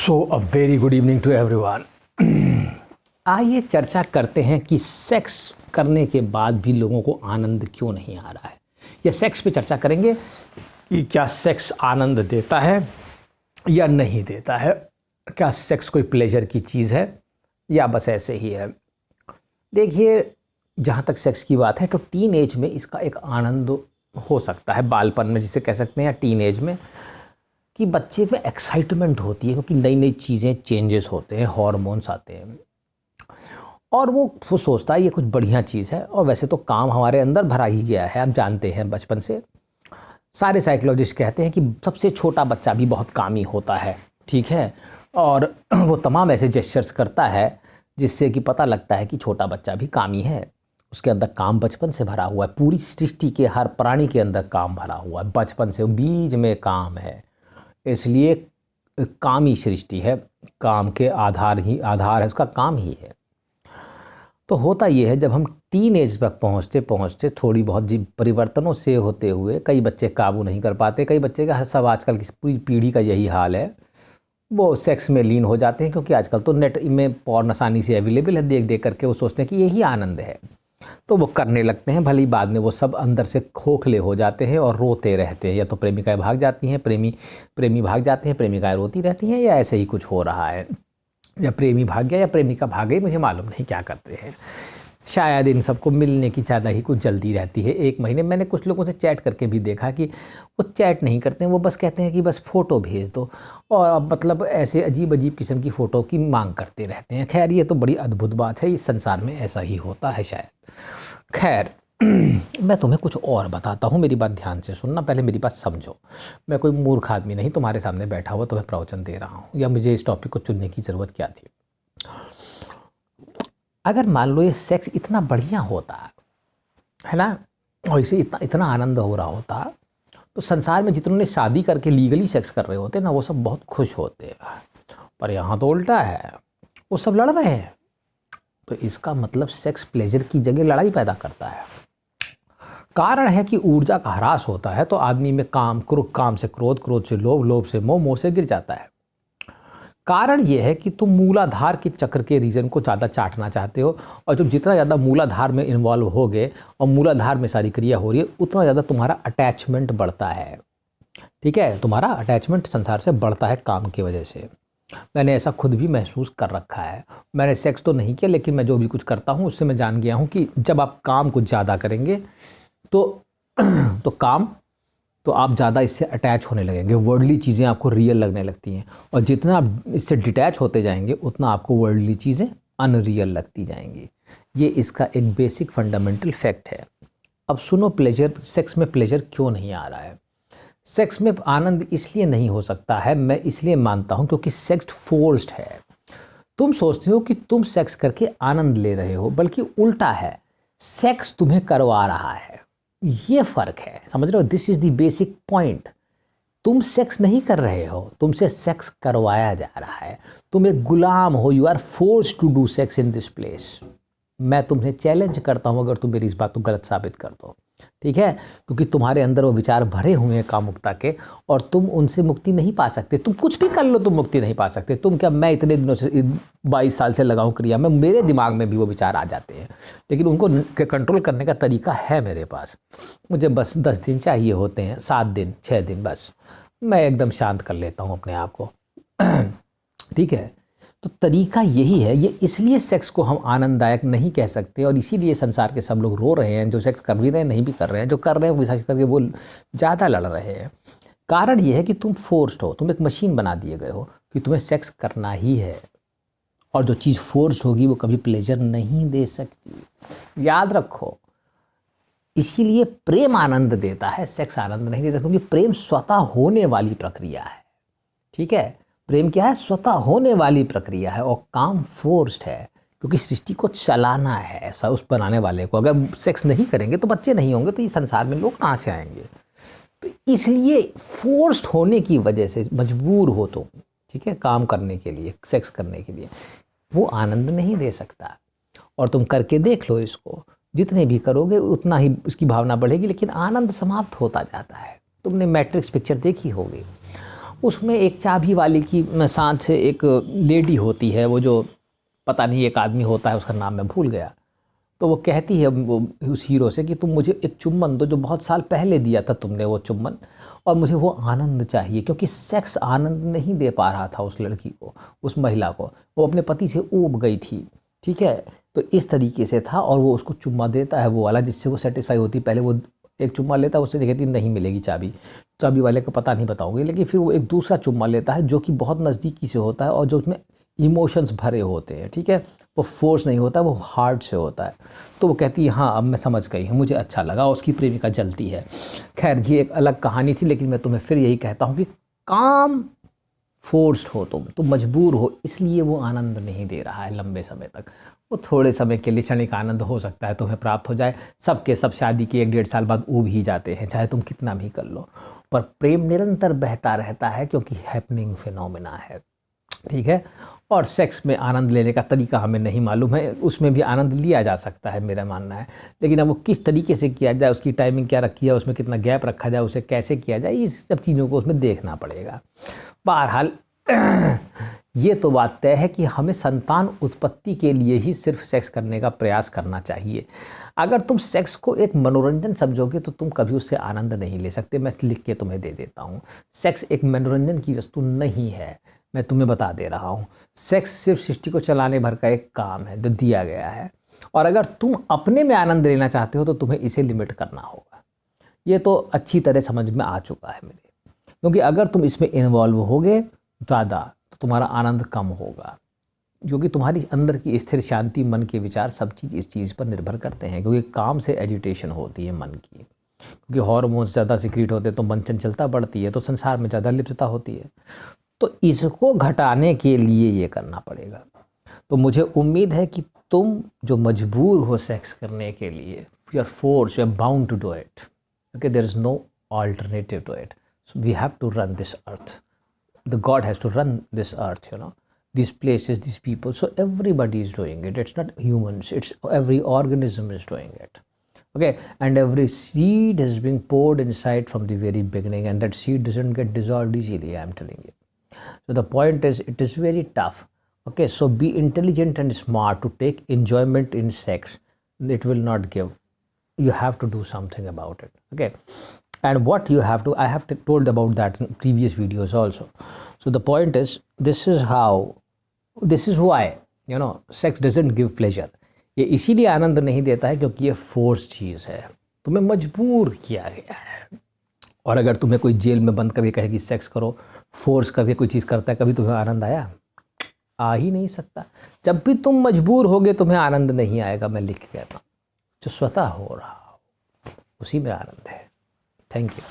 So a very good evening to everyone. आइए चर्चा करते हैं कि सेक्स करने के बाद भी लोगों को आनंद क्यों नहीं आ रहा है, या सेक्स पे चर्चा करेंगे कि क्या सेक्स आनंद देता है या नहीं देता है, क्या सेक्स कोई प्लेजर की चीज़ है या बस ऐसे ही है। देखिए, जहाँ तक सेक्स की बात है तो टीन एज में इसका एक आनंद हो सकता है, बालपन में जिसे कह सकते हैं, या टीन एज में, कि बच्चे में एक्साइटमेंट होती है क्योंकि नई नई चीज़ें चेंजेस होते हैं, हार्मोन्स आते हैं और वो सोचता है ये कुछ बढ़िया चीज़ है। और वैसे तो काम हमारे अंदर भरा ही गया है, आप जानते हैं बचपन से। सारे साइकोलॉजिस्ट कहते हैं कि सबसे छोटा बच्चा भी बहुत कामी होता है, ठीक है, और वो तमाम ऐसे जेस्चर्स करता है जिससे कि पता लगता है कि छोटा बच्चा भी कामी है। उसके अंदर काम बचपन से भरा हुआ है। पूरी सृष्टि के हर प्राणी के अंदर काम भरा हुआ है, बचपन से बीज में काम है, इसलिए कामी सृष्टि है। काम के आधार है, उसका काम ही है। तो होता ये है, जब हम टीन एज तक पहुँचते पहुँचते थोड़ी बहुत परिवर्तनों से होते हुए, कई बच्चे काबू नहीं कर पाते, कई बच्चे का सब आजकल की पूरी पीढ़ी का यही हाल है, वो सेक्स में लीन हो जाते हैं क्योंकि आजकल तो नेट में पॉर्न आसानी से अवेलेबल है, देख देख करके वो सोचते हैं कि यही आनंद है, तो वो करने लगते हैं। भले ही बाद में वो सब अंदर से खोखले हो जाते हैं और रोते रहते हैं, या तो प्रेमिकाएं भाग जाती हैं, प्रेमी भाग जाते हैं, प्रेमिकाएं रोती रहती हैं, या ऐसे ही कुछ हो रहा है, या प्रेमी भाग गया या प्रेमिका भाग गई, मुझे मालूम नहीं क्या करते हैं। शायद इन सबको मिलने की ज़्यादा ही कुछ जल्दी रहती है। एक महीने मैंने कुछ लोगों से चैट करके भी देखा कि वो चैट नहीं करते हैं, वो बस कहते हैं कि बस फ़ोटो भेज दो, और मतलब ऐसे अजीब अजीब किस्म की फ़ोटो की मांग करते रहते हैं। खैर, ये तो बड़ी अद्भुत बात है, इस संसार में ऐसा ही होता है शायद। खैर, मैं तुम्हें कुछ और बताता हूँ, मेरी बात ध्यान से सुनना, पहले मेरी बात समझो। मैं कोई मूर्ख आदमी नहीं, तुम्हारे सामने बैठा हुआ तुम्हें प्रवचन दे रहा हूँ, या मुझे इस टॉपिक को चुनने की ज़रूरत क्या थी। अगर मान लो ये सेक्स इतना बढ़िया होता है ना, और इसे इतना आनंद हो रहा होता, तो संसार में जितनों ने शादी करके लीगली सेक्स कर रहे होते ना, वो सब बहुत खुश होते। पर यहाँ तो उल्टा है, वो सब लड़ रहे हैं। तो इसका मतलब सेक्स प्लेजर की जगह लड़ाई पैदा करता है। कारण है कि ऊर्जा का ह्रास होता है, तो आदमी में काम से क्रोध, क्रोध से लोभ, लोभ से मोह, मोह से गिर जाता है। कारण ये है कि तुम मूलाधार के चक्र के रीजन को ज़्यादा चाटना चाहते हो, और जब जितना ज़्यादा मूलाधार में इन्वॉल्व हो गए और मूलाधार में सारी क्रिया हो रही है, उतना ज़्यादा तुम्हारा अटैचमेंट बढ़ता है। ठीक है, तुम्हारा अटैचमेंट संसार से बढ़ता है काम की वजह से। मैंने ऐसा खुद भी महसूस कर रखा है। मैंने सेक्स तो नहीं किया, लेकिन मैं जो भी कुछ करता हूँ उससे मैं जान गया हूँ कि जब आप काम को ज़्यादा करेंगे तो आप ज़्यादा इससे अटैच होने लगेंगे। वर्ल्डली चीज़ें आपको रियल लगने लगती हैं, और जितना आप इससे डिटैच होते जाएंगे उतना आपको वर्ल्डली चीज़ें अनरियल लगती जाएंगी। ये इसका एक बेसिक फंडामेंटल फैक्ट है। अब सुनो, सेक्स में प्लेजर क्यों नहीं आ रहा है। सेक्स में आनंद इसलिए नहीं हो सकता है, मैं इसलिए मानता हूँ, क्योंकि सेक्स फोर्स्ड है। तुम सोचते हो कि तुम सेक्स करके आनंद ले रहे हो, बल्कि उल्टा है, सेक्स तुम्हें करवा रहा है। ये फ़र्क है, समझ रहे हो। This is the basic point. तुम सेक्स नहीं कर रहे हो, तुमसे सेक्स करवाया जा रहा है। तुम एक गुलाम हो, you are forced to do sex in this place. मैं तुम्हें चैलेंज करता हूँ, अगर तुम मेरी इस बात को गलत साबित कर दो, ठीक है, क्योंकि तुम्हारे अंदर वो विचार भरे हुए हैं कामुकता के, और तुम उनसे मुक्ति नहीं पा सकते। तुम कुछ भी कर लो, तुम मुक्ति नहीं पा सकते। तुम क्या, मैं इतने दिनों से 22 साल से लगाऊं क्रिया में, मेरे दिमाग में भी वो विचार आ जाते हैं, लेकिन उनको कंट्रोल करने का तरीका है मेरे पास। मुझे बस 10 दिन चाहिए होते हैं, 7 दिन, 6 दिन, बस मैं एकदम शांत कर लेता हूँ अपने आप को। ठीक है, तो तरीका यही है। ये इसलिए सेक्स को हम आनंददायक नहीं कह सकते, और इसीलिए संसार के सब लोग रो रहे हैं। जो सेक्स कर भी रहे हैं, नहीं भी कर रहे हैं, जो कर रहे हैं विशेष करके वो ज़्यादा लड़ रहे हैं। कारण ये है कि तुम फोर्स्ड हो, तुम एक मशीन बना दिए गए हो कि तुम्हें सेक्स करना ही है, और जो चीज़ फोर्स्ड होगी वो कभी प्लेजर नहीं दे सकती, याद रखो। इसीलिए प्रेम आनंद देता है, सेक्स आनंद नहीं देता, क्योंकि प्रेम स्वतः होने वाली प्रक्रिया है। ठीक है, प्रेम क्या है, स्वतः होने वाली प्रक्रिया है, और काम फोर्स्ड है, क्योंकि सृष्टि को चलाना है ऐसा उस बनाने वाले को। अगर सेक्स नहीं करेंगे तो बच्चे नहीं होंगे, तो इस संसार में लोग कहाँ से आएंगे। तो इसलिए फोर्स्ड होने की वजह से मजबूर हो तुम, ठीक है, काम करने के लिए, सेक्स करने के लिए, वो आनंद नहीं दे सकता। और तुम करके देख लो इसको, जितने भी करोगे उतना ही उसकी भावना बढ़ेगी, लेकिन आनंद समाप्त होता जाता है। तुमने मैट्रिक्स पिक्चर देखी होगी, उसमें एक चाबी वाली की साथ से एक लेडी होती है, वो जो पता नहीं एक आदमी होता है, उसका नाम मैं भूल गया। तो वो कहती है वो उस हीरो से कि तुम मुझे एक चुम्बन दो जो बहुत साल पहले दिया था तुमने वो चुम्बन, और मुझे वो आनंद चाहिए, क्योंकि सेक्स आनंद नहीं दे पा रहा था उस लड़की को, उस महिला को। वो अपने पति से ऊब गई थी, ठीक है। तो इस तरीके से था, और वो उसको चुम्मा देता है वो वाला, जिससे वो सेटिस्फाई होती। पहले वो एक चुम्मा लेता है, उससे कहती नहीं मिलेगी चाबी, चाबी वाले को पता नहीं बताऊंगी। लेकिन फिर वो एक दूसरा चुम्मा लेता है जो कि बहुत नज़दीकी से होता है, और जो उसमें इमोशंस भरे होते हैं, ठीक है। वो फोर्स नहीं होता, वो हार्ट से होता है। तो वो कहती है हाँ अब मैं समझ गई हूँ, मुझे अच्छा लगा। उसकी प्रेमिका जलती है। खैर ये एक अलग कहानी थी, लेकिन मैं तुम्हें फिर यही कहता हूँ कि काम फोर्स्ड हो, तुम मजबूर हो, इसलिए वो आनंद नहीं दे रहा है लंबे समय तक। वो थोड़े समय के लिए क्षणिक आनंद हो सकता है तुम्हें प्राप्त हो जाए। सबके सब शादी के 1-1.5 साल बाद ऊब ही जाते हैं, चाहे तुम कितना भी कर लो। पर प्रेम निरंतर बहता रहता है, क्योंकि हैपनिंग फिनोमेना है, ठीक है। और सेक्स में आनंद लेने का तरीका हमें नहीं मालूम है। उसमें भी आनंद लिया जा सकता है, मेरा मानना है, लेकिन अब वो किस तरीके से किया जाए, उसकी टाइमिंग क्या रखी है, उसमें कितना गैप रखा जाए, उसे कैसे किया जाए, इस सब चीज़ों को उसमें देखना पड़ेगा। बहरहाल ये तो बात तय है कि हमें संतान उत्पत्ति के लिए ही सिर्फ सेक्स करने का प्रयास करना चाहिए। अगर तुम सेक्स को एक मनोरंजन समझोगे तो तुम कभी उससे आनंद नहीं ले सकते। मैं लिख के तुम्हें दे देता हूँ, सेक्स एक मनोरंजन की वस्तु नहीं है, मैं तुम्हें बता दे रहा हूँ। सेक्स सिर्फ सृष्टि को चलाने भर का एक काम है जो दिया गया है, और अगर तुम अपने में आनंद लेना चाहते हो तो तुम्हें इसे लिमिट करना होगा। ये तो अच्छी तरह समझ में आ चुका है मेरे, क्योंकि अगर तुम इसमें इन्वॉल्व होगे ज़्यादा तो तुम्हारा आनंद कम होगा, क्योंकि तुम्हारी अंदर की स्थिर शांति, मन के विचार, सब चीज़ इस चीज़ पर निर्भर करते हैं। क्योंकि काम से एजिटेशन होती है मन की, क्योंकि हार्मोन्स ज़्यादा सिक्रीट होते हैं तो मन चंचलता बढ़ती है, तो संसार में ज़्यादा लिप्तता होती है। तो इसको घटाने के लिए ये करना पड़ेगा। तो मुझे उम्मीद है कि तुम जो मजबूर हो सेक्स करने के लिए, you are force, you are bound to do it, okay, there is no alternative to it. So we have to run this earth, the God has to run this earth, you know, these places, these people. So everybody is doing it. It's not humans, it's every organism is doing it. Okay, and every seed has been poured inside from the very beginning, and that seed doesn't get dissolved easily, I'm telling you. So the point is, it is very tough. Okay, so be intelligent and smart to take enjoyment in sex. It will not give. You have to do something about it. Okay. And what you have to, I have told about that in previous videos also. So the point is, this is why, you know, sex doesn't give pleasure. ये इसीलिए आनंद नहीं देता है क्योंकि ये force चीज़ है, तुम्हें मजबूर किया गया है। और अगर तुम्हें कोई जेल में बंद करके कहे कि सेक्स करो, फोर्स करके कोई चीज़ करता है, कभी तुम्हें आनंद आया? आ ही नहीं सकता। जब भी तुम मजबूर होगे तुम्हें आनंद नहीं आएगा, मैं लिख के कहता हूँ। जो स्वतः हो रहा हो उसी में आनंद है। Thank you.